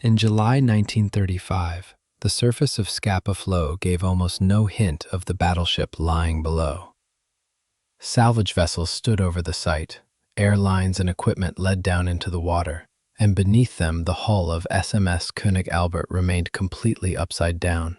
In July 1935, the surface of Scapa Flow gave almost no hint of the battleship lying below. Salvage vessels stood over the site, airlines and equipment led down into the water, and beneath them the hull of SMS König Albert remained completely upside down.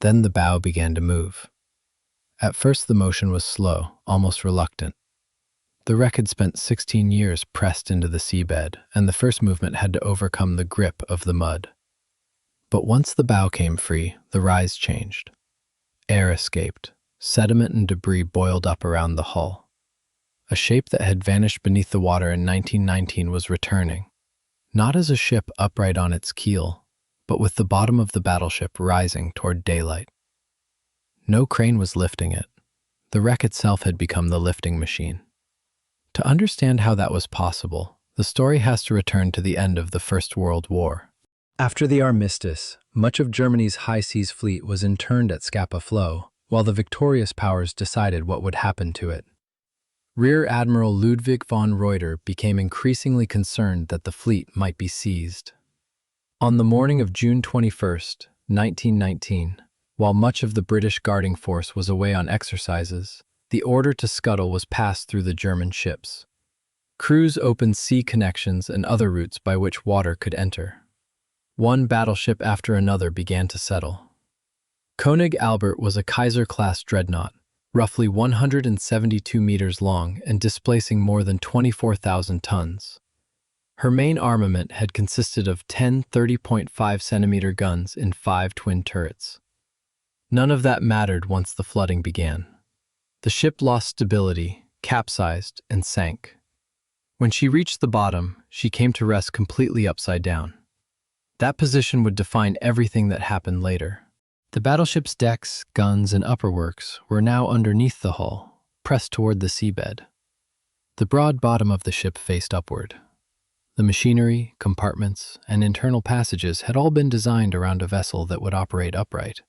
Then the bow began to move. At first the motion was slow, almost reluctant. The wreck had spent 16 years pressed into the seabed, and the first movement had to overcome the grip of the mud. But once the bow came free, the rise changed. Air escaped. Sediment and debris boiled up around the hull. A shape that had vanished beneath the water in 1919 was returning, not as a ship upright on its keel, but with the bottom of the battleship rising toward daylight. No crane was lifting it. The wreck itself had become the lifting machine. To understand how that was possible, the story has to return to the end of the First World War. After the armistice, much of Germany's high seas fleet was interned at Scapa Flow, while the victorious powers decided what would happen to it. Rear Admiral Ludwig von Reuter became increasingly concerned that the fleet might be seized. On the morning of June 21, 1919, while much of the British guarding force was away on exercises, the order to scuttle was passed through the German ships. Crews opened sea connections and other routes by which water could enter. One battleship after another began to settle. König Albert was a Kaiser-class dreadnought, roughly 172 meters long and displacing more than 24,000 tons. Her main armament had consisted of 10 30.5-centimeter guns in 5 twin turrets. None of that mattered once the flooding began. The ship lost stability, capsized, and sank. When she reached the bottom, she came to rest completely upside down. That position would define everything that happened later. The battleship's decks, guns, and upperworks were now underneath the hull, pressed toward the seabed. The broad bottom of the ship faced upward. The machinery, compartments, and internal passages had all been designed around a vessel that would operate upright.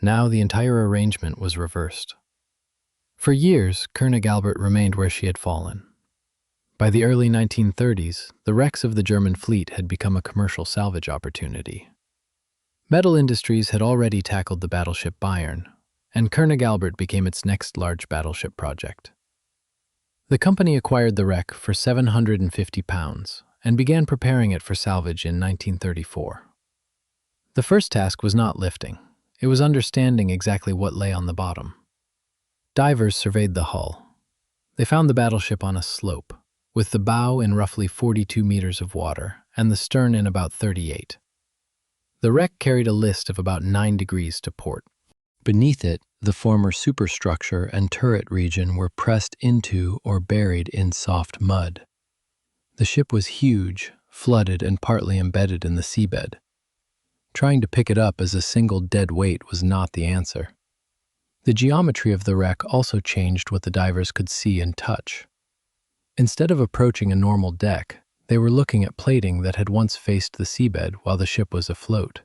Now the entire arrangement was reversed. For years, König Albert remained where she had fallen. By the early 1930s, the wrecks of the German fleet had become a commercial salvage opportunity. Metal industries had already tackled the battleship Bayern, and König Albert became its next large battleship project. The company acquired the wreck for £750 and began preparing it for salvage in 1934. The first task was not lifting. It was understanding exactly what lay on the bottom. Divers surveyed the hull. They found the battleship on a slope, with the bow in roughly 42 meters of water and the stern in about 38. The wreck carried a list of about 9 degrees to port. Beneath it, the former superstructure and turret region were pressed into or buried in soft mud. The ship was huge, flooded, and partly embedded in the seabed. Trying to pick it up as a single dead weight was not the answer. The geometry of the wreck also changed what the divers could see and touch. Instead of approaching a normal deck, they were looking at plating that had once faced the seabed while the ship was afloat.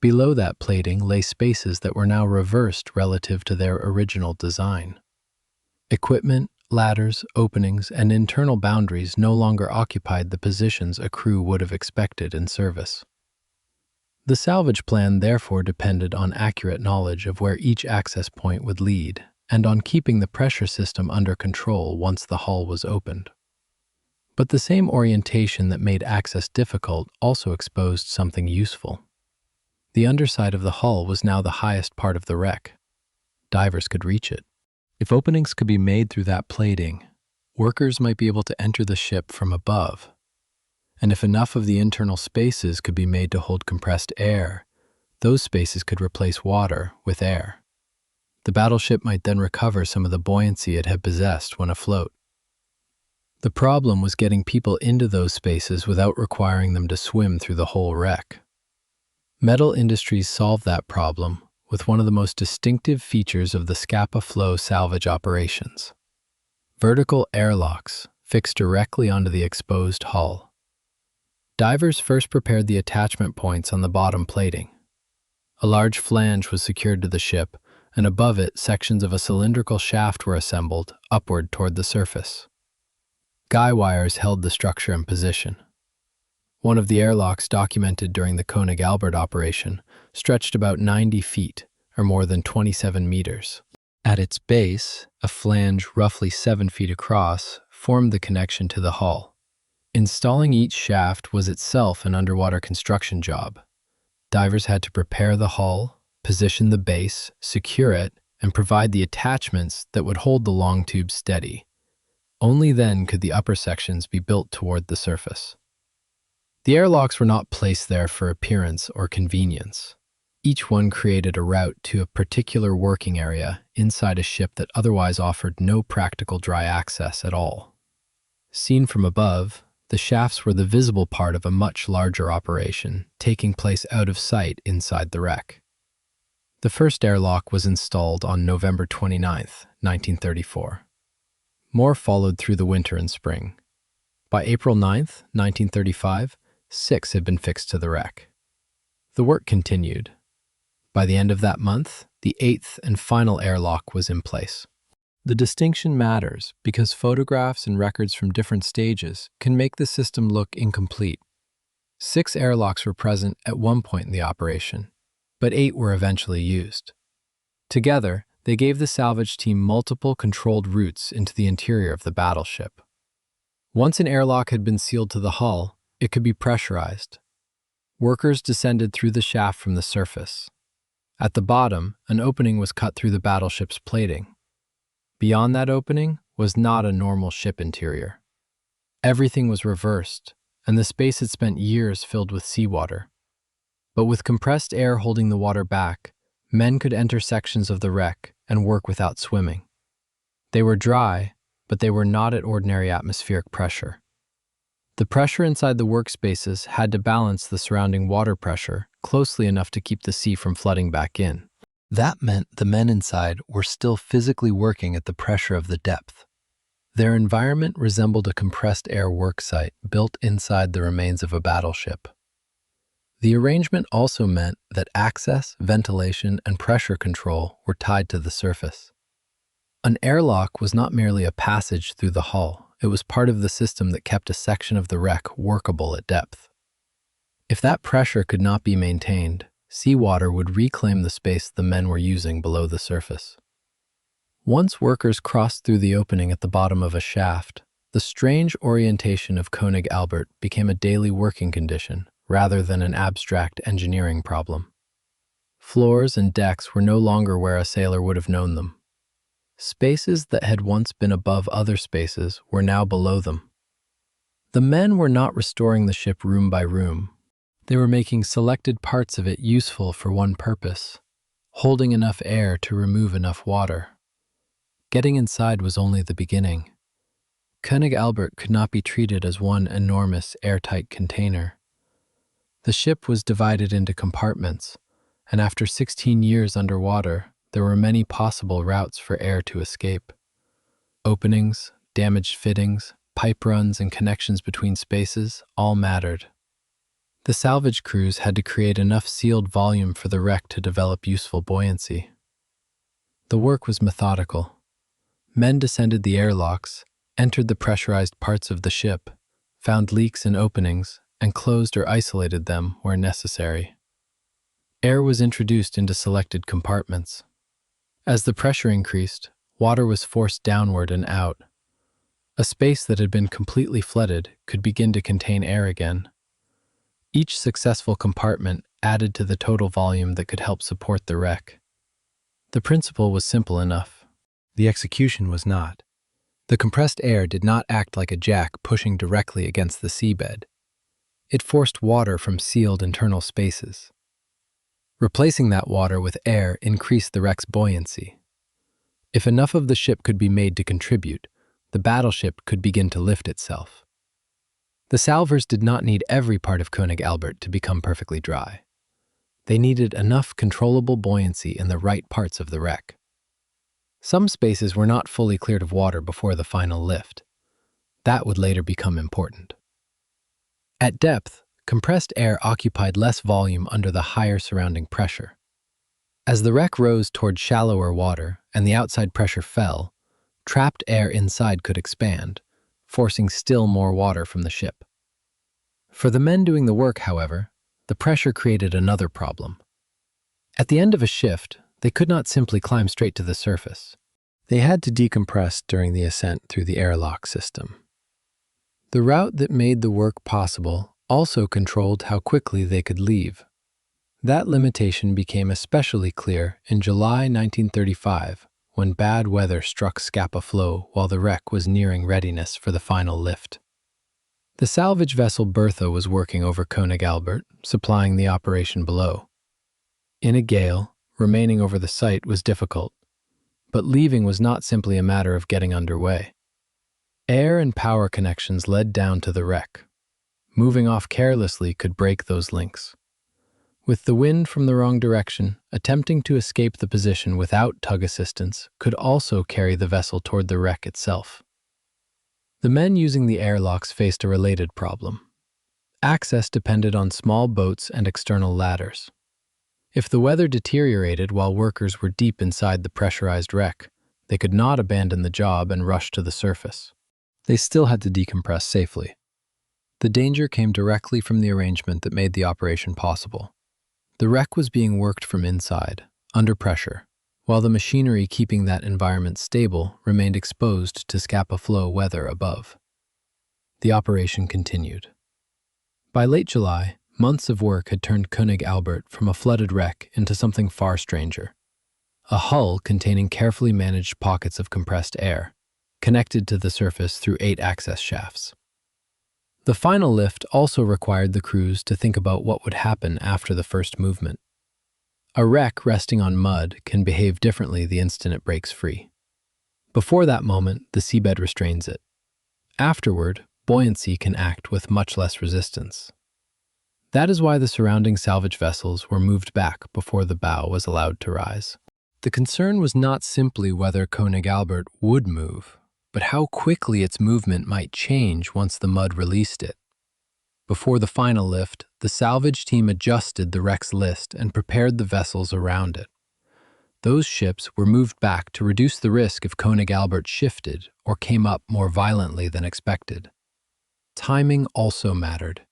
Below that plating lay spaces that were now reversed relative to their original design. Equipment, ladders, openings, and internal boundaries no longer occupied the positions a crew would have expected in service. The salvage plan therefore depended on accurate knowledge of where each access point would lead, and on keeping the pressure system under control once the hull was opened. But the same orientation that made access difficult also exposed something useful. The underside of the hull was now the highest part of the wreck. Divers could reach it. If openings could be made through that plating, workers might be able to enter the ship from above. And if enough of the internal spaces could be made to hold compressed air, those spaces could replace water with air. The battleship might then recover some of the buoyancy it had possessed when afloat. The problem was getting people into those spaces without requiring them to swim through the whole wreck. Metal industries solved that problem with one of the most distinctive features of the Scapa Flow salvage operations: vertical airlocks fixed directly onto the exposed hull. Divers first prepared the attachment points on the bottom plating. A large flange was secured to the ship, and above it sections of a cylindrical shaft were assembled upward toward the surface. Guy wires held the structure in position. One of the airlocks documented during the König Albert operation stretched about 90 feet, or more than 27 meters. At its base, a flange roughly 7 feet across formed the connection to the hull. Installing each shaft was itself an underwater construction job. Divers had to prepare the hull, position the base, secure it, and provide the attachments that would hold the long tube steady. Only then could the upper sections be built toward the surface. The airlocks were not placed there for appearance or convenience. Each one created a route to a particular working area inside a ship that otherwise offered no practical dry access at all. Seen from above, the shafts were the visible part of a much larger operation, taking place out of sight inside the wreck. The first airlock was installed on November 29, 1934. More followed through the winter and spring. By April 9, 1935, 6 had been fixed to the wreck. The work continued. By the end of that month, the 8th and final airlock was in place. The distinction matters because photographs and records from different stages can make the system look incomplete. 6 airlocks were present at one point in the operation, but 8 were eventually used. Together, they gave the salvage team multiple controlled routes into the interior of the battleship. Once an airlock had been sealed to the hull, it could be pressurized. Workers descended through the shaft from the surface. At the bottom, an opening was cut through the battleship's plating. Beyond that opening was not a normal ship interior. Everything was reversed, and the space had spent years filled with seawater. But with compressed air holding the water back, men could enter sections of the wreck and work without swimming. They were dry, but they were not at ordinary atmospheric pressure. The pressure inside the workspaces had to balance the surrounding water pressure closely enough to keep the sea from flooding back in. That meant the men inside were still physically working at the pressure of the depth. Their environment resembled a compressed air worksite built inside the remains of a battleship. The arrangement also meant that access, ventilation, and pressure control were tied to the surface. An airlock was not merely a passage through the hull. It was part of the system that kept a section of the wreck workable at depth. If that pressure could not be maintained, seawater would reclaim the space the men were using below the surface. Once workers crossed through the opening at the bottom of a shaft, the strange orientation of König Albert became a daily working condition rather than an abstract engineering problem. Floors and decks were no longer where a sailor would have known them. Spaces that had once been above other spaces were now below them. The men were not restoring the ship room by room. They were making selected parts of it useful for one purpose, holding enough air to remove enough water. Getting inside was only the beginning. König Albert could not be treated as one enormous airtight container. The ship was divided into compartments, and after 16 years underwater, there were many possible routes for air to escape. Openings, damaged fittings, pipe runs, and connections between spaces all mattered. The salvage crews had to create enough sealed volume for the wreck to develop useful buoyancy. The work was methodical. Men descended the airlocks, entered the pressurized parts of the ship, found leaks and openings, and closed or isolated them where necessary. Air was introduced into selected compartments. As the pressure increased, water was forced downward and out. A space that had been completely flooded could begin to contain air again. Each successful compartment added to the total volume that could help support the wreck. The principle was simple enough. The execution was not. The compressed air did not act like a jack pushing directly against the seabed. It forced water from sealed internal spaces. Replacing that water with air increased the wreck's buoyancy. If enough of the ship could be made to contribute, the battleship could begin to lift itself. The salvers did not need every part of König Albert to become perfectly dry. They needed enough controllable buoyancy in the right parts of the wreck. Some spaces were not fully cleared of water before the final lift. That would later become important. At depth, compressed air occupied less volume under the higher surrounding pressure. As the wreck rose toward shallower water and the outside pressure fell, trapped air inside could expand, forcing still more water from the ship. For the men doing the work, however, the pressure created another problem. At the end of a shift, they could not simply climb straight to the surface. They had to decompress during the ascent through the airlock system. The route that made the work possible also controlled how quickly they could leave. That limitation became especially clear in July 1935, when bad weather struck Scapa Flow while the wreck was nearing readiness for the final lift. The salvage vessel Bertha was working over König Albert, supplying the operation below. In a gale, remaining over the site was difficult, but leaving was not simply a matter of getting underway. Air and power connections led down to the wreck. Moving off carelessly could break those links. With the wind from the wrong direction, attempting to escape the position without tug assistance could also carry the vessel toward the wreck itself. The men using the airlocks faced a related problem. Access depended on small boats and external ladders. If the weather deteriorated while workers were deep inside the pressurized wreck, they could not abandon the job and rush to the surface. They still had to decompress safely. The danger came directly from the arrangement that made the operation possible. The wreck was being worked from inside, under pressure, while the machinery keeping that environment stable remained exposed to Scapa Flow weather above. The operation continued. By late July, months of work had turned König Albert from a flooded wreck into something far stranger. A hull containing carefully managed pockets of compressed air, connected to the surface through 8 access shafts. The final lift also required the crews to think about what would happen after the first movement. A wreck resting on mud can behave differently the instant it breaks free. Before that moment, the seabed restrains it. Afterward, buoyancy can act with much less resistance. That is why the surrounding salvage vessels were moved back before the bow was allowed to rise. The concern was not simply whether König Albert would move, but how quickly its movement might change once the mud released it. Before the final lift, the salvage team adjusted the wreck's list and prepared the vessels around it. Those ships were moved back to reduce the risk if König Albert shifted or came up more violently than expected. Timing also mattered.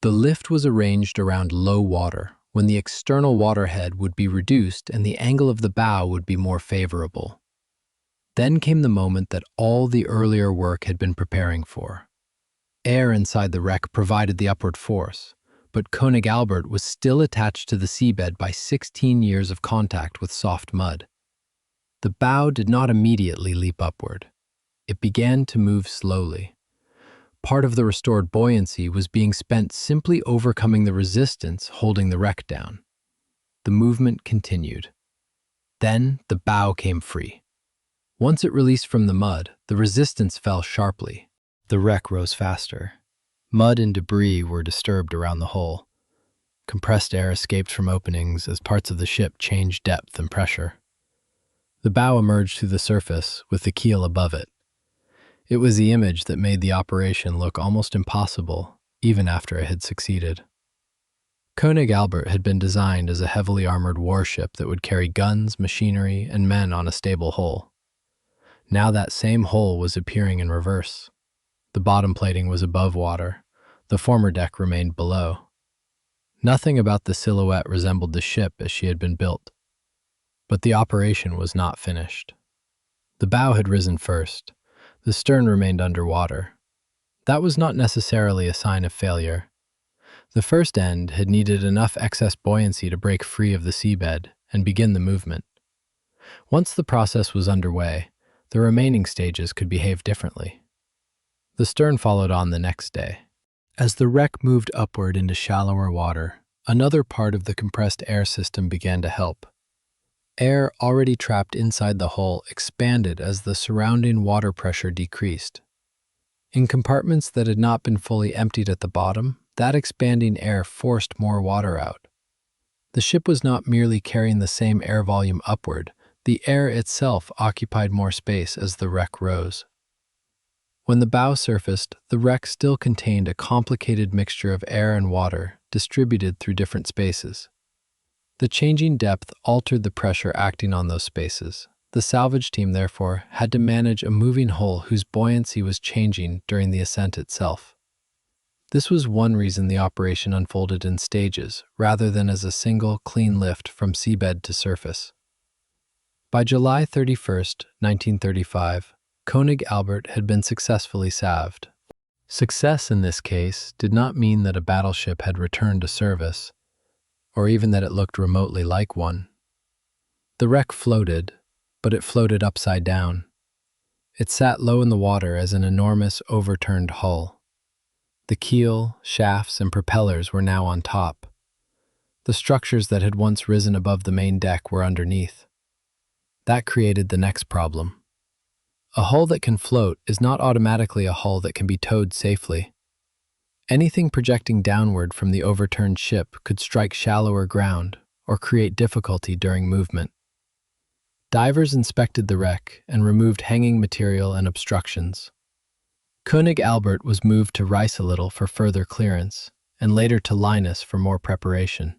The lift was arranged around low water, when the external waterhead would be reduced and the angle of the bow would be more favorable. Then came the moment that all the earlier work had been preparing for. Air inside the wreck provided the upward force, but König Albert was still attached to the seabed by 16 years of contact with soft mud. The bow did not immediately leap upward. It began to move slowly. Part of the restored buoyancy was being spent simply overcoming the resistance holding the wreck down. The movement continued. Then the bow came free. Once it released from the mud, the resistance fell sharply. The wreck rose faster. Mud and debris were disturbed around the hull. Compressed air escaped from openings as parts of the ship changed depth and pressure. The bow emerged through the surface with the keel above it. It was the image that made the operation look almost impossible, even after it had succeeded. König Albert had been designed as a heavily armored warship that would carry guns, machinery, and men on a stable hull. Now that same hull was appearing in reverse. The bottom plating was above water. The former deck remained below. Nothing about the silhouette resembled the ship as she had been built. But the operation was not finished. The bow had risen first. The stern remained underwater. That was not necessarily a sign of failure. The first end had needed enough excess buoyancy to break free of the seabed and begin the movement. Once the process was underway, the remaining stages could behave differently. The stern followed on the next day. As the wreck moved upward into shallower water, another part of the compressed air system began to help. Air already trapped inside the hull expanded as the surrounding water pressure decreased. In compartments that had not been fully emptied at the bottom, that expanding air forced more water out. The ship was not merely carrying the same air volume upward, the air itself occupied more space as the wreck rose. When the bow surfaced, the wreck still contained a complicated mixture of air and water distributed through different spaces. The changing depth altered the pressure acting on those spaces. The salvage team, therefore, had to manage a moving hull whose buoyancy was changing during the ascent itself. This was one reason the operation unfolded in stages, rather than as a single, clean lift from seabed to surface. By July 31st, 1935, König Albert had been successfully salved. Success in this case did not mean that a battleship had returned to service, or even that it looked remotely like one. The wreck floated, but it floated upside down. It sat low in the water as an enormous, overturned hull. The keel, shafts, and propellers were now on top. The structures that had once risen above the main deck were underneath. That created the next problem. A hull that can float is not automatically a hull that can be towed safely. Anything projecting downward from the overturned ship could strike shallower ground or create difficulty during movement. Divers inspected the wreck and removed hanging material and obstructions. König Albert was moved to Rice-a-Little for further clearance, and later to Linus for more preparation.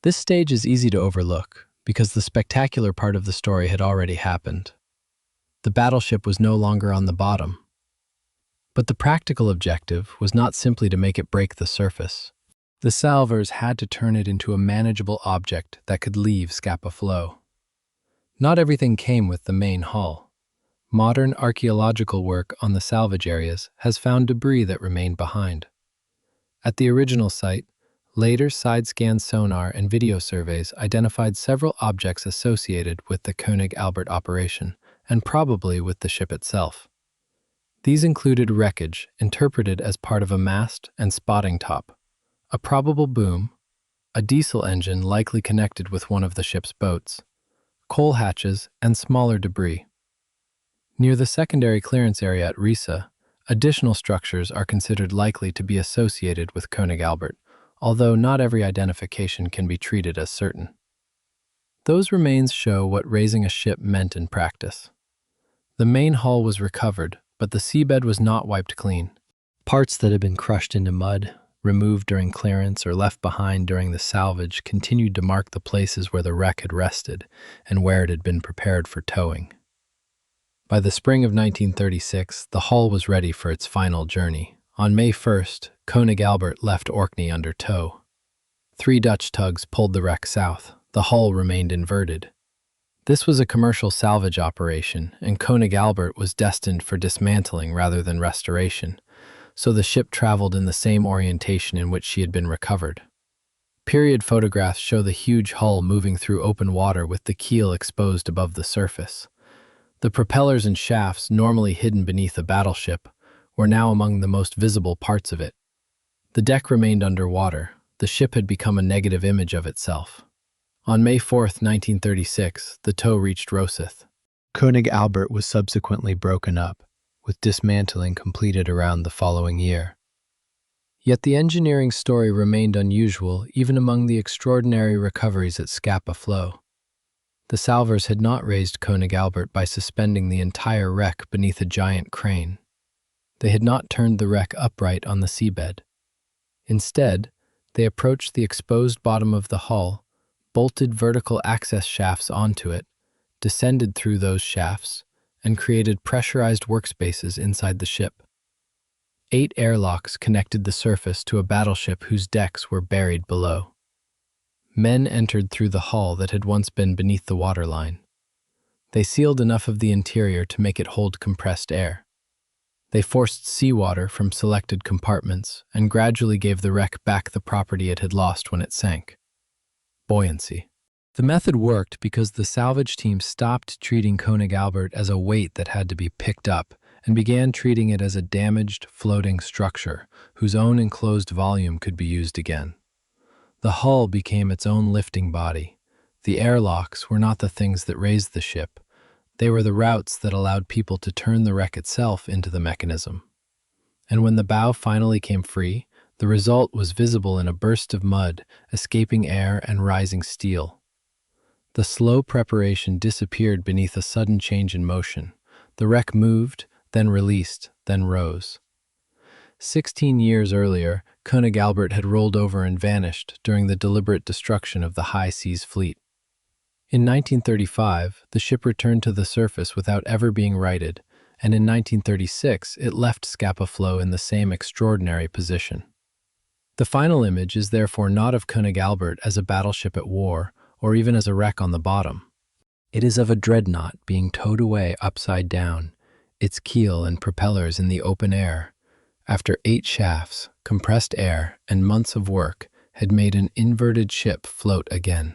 This stage is easy to overlook, because the spectacular part of the story had already happened. The battleship was no longer on the bottom. But the practical objective was not simply to make it break the surface. The salvers had to turn it into a manageable object that could leave Scapa Flow. Not everything came with the main hull. Modern archaeological work on the salvage areas has found debris that remained behind. At the original site, later side-scan sonar and video surveys identified several objects associated with the König Albert operation, and probably with the ship itself. These included wreckage interpreted as part of a mast and spotting top, a probable boom, a diesel engine likely connected with one of the ship's boats, coal hatches, and smaller debris. Near the secondary clearance area at Risa, additional structures are considered likely to be associated with König Albert, although not every identification can be treated as certain. Those remains show what raising a ship meant in practice. The main hull was recovered, but the seabed was not wiped clean. Parts that had been crushed into mud, removed during clearance, or left behind during the salvage continued to mark the places where the wreck had rested and where it had been prepared for towing. By the spring of 1936, the hull was ready for its final journey. On May 1st, König Albert left Orkney under tow. 3 Dutch tugs pulled the wreck south. The hull remained inverted. This was a commercial salvage operation, and König Albert was destined for dismantling rather than restoration, so the ship traveled in the same orientation in which she had been recovered. Period photographs show the huge hull moving through open water with the keel exposed above the surface. The propellers and shafts, normally hidden beneath a battleship, were now among the most visible parts of it. The deck remained underwater. The ship had become a negative image of itself. On May 4th, 1936, the tow reached Rosyth. König Albert was subsequently broken up, with dismantling completed around the following year. Yet the engineering story remained unusual even among the extraordinary recoveries at Scapa Flow. The salvers had not raised König Albert by suspending the entire wreck beneath a giant crane. They had not turned the wreck upright on the seabed. Instead, they approached the exposed bottom of the hull, bolted vertical access shafts onto it, descended through those shafts, and created pressurized workspaces inside the ship. 8 airlocks connected the surface to a battleship whose decks were buried below. Men entered through the hull that had once been beneath the waterline. They sealed enough of the interior to make it hold compressed air. They forced seawater from selected compartments and gradually gave the wreck back the property it had lost when it sank: buoyancy. The method worked because the salvage team stopped treating König Albert as a weight that had to be picked up and began treating it as a damaged, floating structure whose own enclosed volume could be used again. The hull became its own lifting body. The airlocks were not the things that raised the ship. They were the routes that allowed people to turn the wreck itself into the mechanism. And when the bow finally came free, the result was visible in a burst of mud, escaping air and rising steel. The slow preparation disappeared beneath a sudden change in motion. The wreck moved, then released, then rose. 16 years earlier, König Albert had rolled over and vanished during the deliberate destruction of the high seas fleet. In 1935, the ship returned to the surface without ever being righted, and in 1936 it left Scapa Flow in the same extraordinary position. The final image is therefore not of König Albert as a battleship at war, or even as a wreck on the bottom. It is of a dreadnought being towed away upside down, its keel and propellers in the open air, after 8 shafts, compressed air, and months of work had made an inverted ship float again.